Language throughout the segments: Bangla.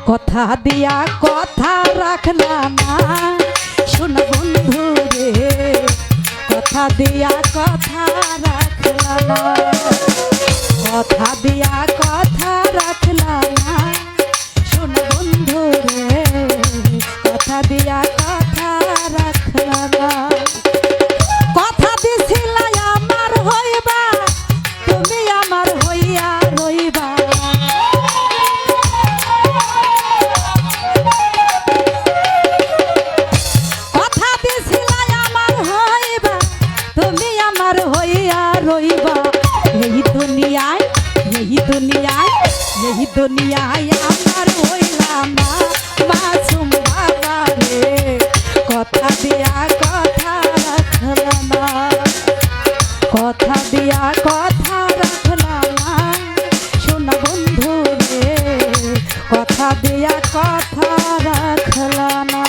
কথা দিয়া কথা রাখলা না শোন বন্ধু রে, কথা দিয়া কথা রাখলা না, কথা দিয়া কথা রাখলা না শোন বন্ধু রে, কথা দিয়া কথা রাখলা না। কথা দিছিলা আমার হইবা, তুমি আমার হইয়া রইবা। কথা দিছিলা আমার হইবা, তুমি আমার হইয়া রইবা। এই দুনিয়ায়, এই দুনিয়ায়, এই দুনিয়ায় আমার হইলাম না মাসুম বাবা রে, কথা দিয়া কথা রাখলা না, কথা দিয়া কথা রাখলা না শোনা বন্ধু রে, কথা দিয়া কথা রাখলা না।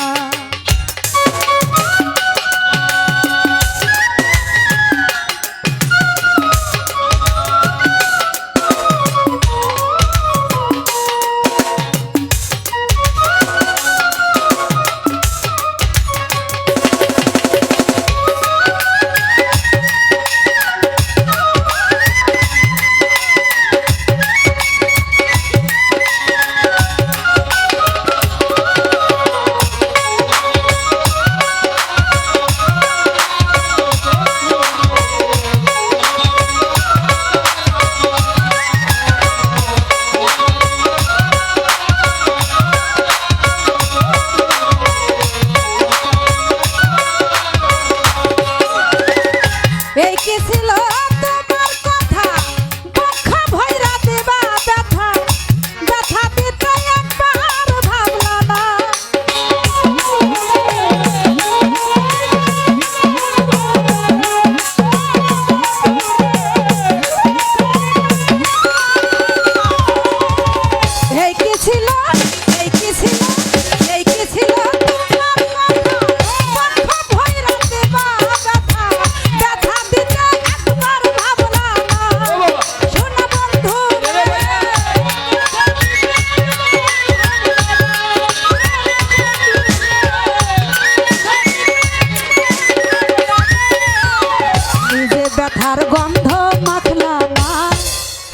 ব্যথার গন্ধ মাখলা না,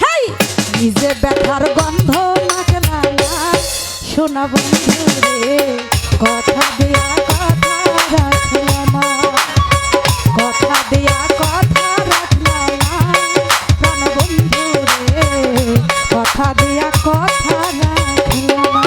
হেই নিজে ব্যথার গন্ধ মাখলা না শোনা বন্ধু রে, কথা দিয়া কথা রাখলা না, কথা দিয়া কথা রাখলা না প্রাণ বন্ধু রে, কথা দিয়া কথা রাখলা না।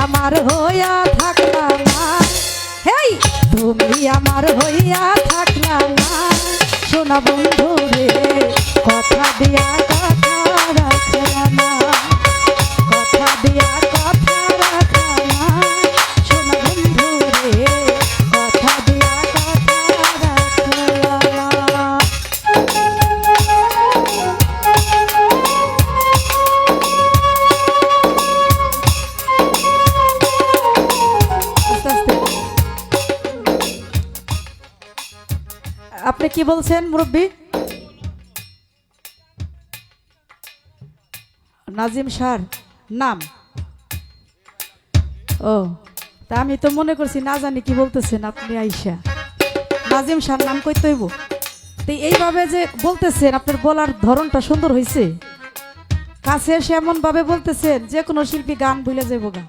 আমার হইয়া থাকলা না, হেই তুমি আমার হইয়া থাকলা না শোনা বন্ধু রে, কথা দিয়া কথা রাখলা না, কথা দিয়া কথা রাখলা না শোনা বন্ধু রে, কথা দিয়া কথা রাখলা না। আপনি কি বলছেন মুরব্বী? নাজিম স্যার নাম? ও তা আমি তো মনে করছি না জানি কি বলতেছেন আপনি আইসা। নাজিম শাহ নাম কইতে হইব। তো এইভাবে যে বলতেছেন, আপনার বলার ধরনটা সুন্দর হয়েছে। কাছে এসে এমন ভাবে বলতেছেন যে কোনো শিল্পী গান ভুলে যাবো গা।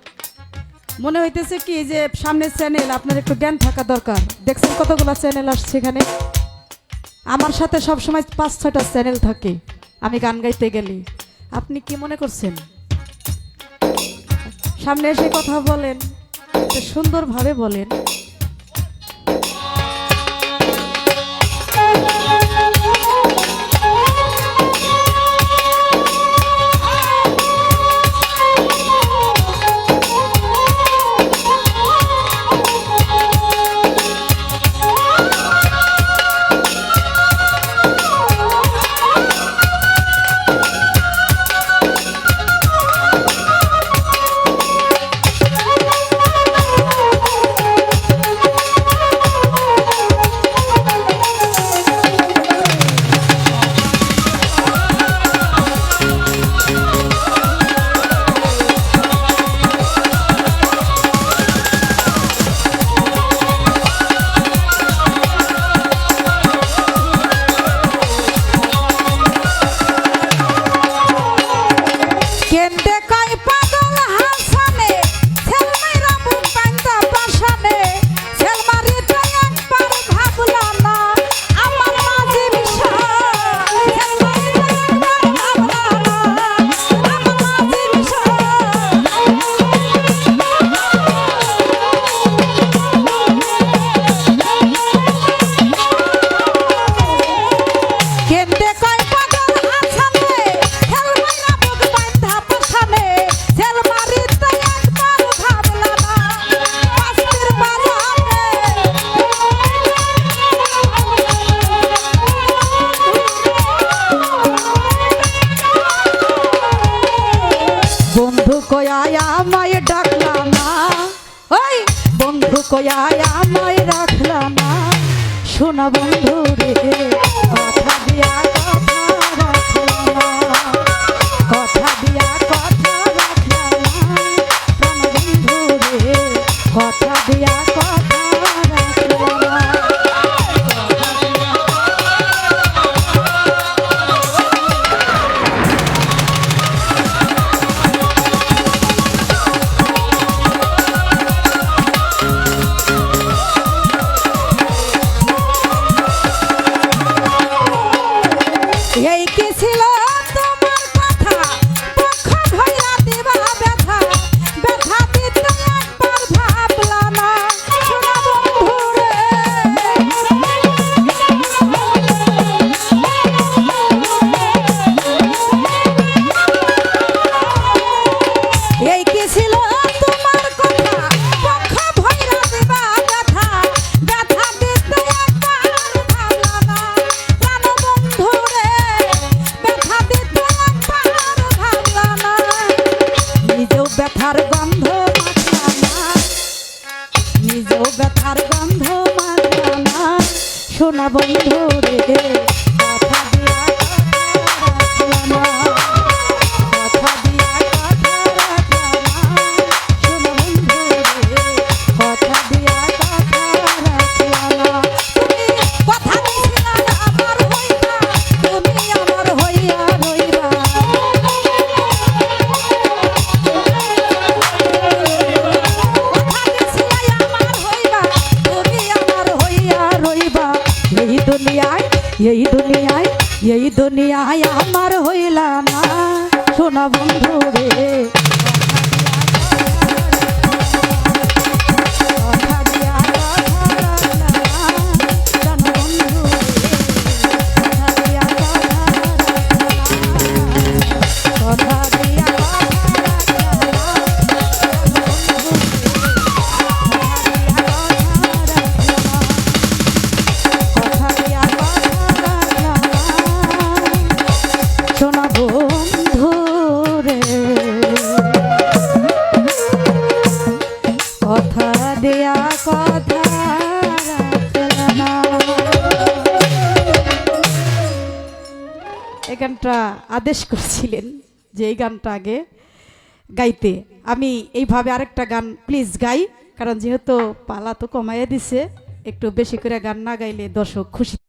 মনে হইতেছে কি যে সামনের চ্যানেল, আপনার একটু জ্ঞান থাকা দরকার। দেখছেন কতগুলো চ্যানেল আসছে এখানে। আমার সাথে সবসময় 5-6টা চ্যানেল থাকে আমি গান গাইতে গেলে। আপনি কি মনে করছেন সামনে এসে কথা বলেন, সুন্দরভাবে বলেন। আমায় ডাকলা না, ওই বন্ধু কয়া আমায় রাখলা না, শোনা বন্ধু রে কথা দিয়া কথা রাখলা না, কথা দিয়া কথা রাখলা না, প্রাণ বন্ধু রে কথা দিয়া কথা রাখলা না। এই কি ছিল তোমার কথা, পক্ষ ধইরা দিবা ব্যথা, ব্যথা দিতে একবার ভাবলা না, শোনা বন্ধু রে এই কি ছিল তোমার কথা, পক্ষ ধইরা দিবা ব্যথা, ব্যথা দিতে একবার ভাবলা না, প্রাণ বন্ধু রে ব্যথা দিতে একবার ভাবলা না, নিজেও ব্যথার গন্ধ মাখলা না, নিজেও ব্যথার গন্ধ মাখলা না, শোনা বন্ধু রে কথা দিয়া কথা রাখলা না, কথা দিয়া কথা রাখলা না, শোনা বন্ধু রে কথা দিয়া কথা রাখলা না। তুমি কথা দিছিলা আমার হইবা, তুমি আমার হইয়া রইবা, কথা দিছিলা আমার হইবা, তুমি আমার হইয়া রইবা, এই দুনিয়ায় এই দুনিয়ায় এই দুনিয়ায় আমার হইলা না, শোনা বন্ধু রে কথা দিয়া কথা রাখলা না, শোনা বন্ধু রে কথা দিয়া কথা রাখলা না, কথা দিয়া কথা রাখলা না, কথা দিয়া কথা রাখলা না, শোনা বন্ধু রে কথা দিয়া কথা রাখলা না। এই গানটা আদেশ করছিলেন যে এই গানটা আগে গাইতে, আমি এইভাবে আরেকটা গান প্লিজ গাই, কারণ যেহেতু পালা তো কমাইয়া দিছে একটু বেশি করে গান না গাইলে দর্শক খুশি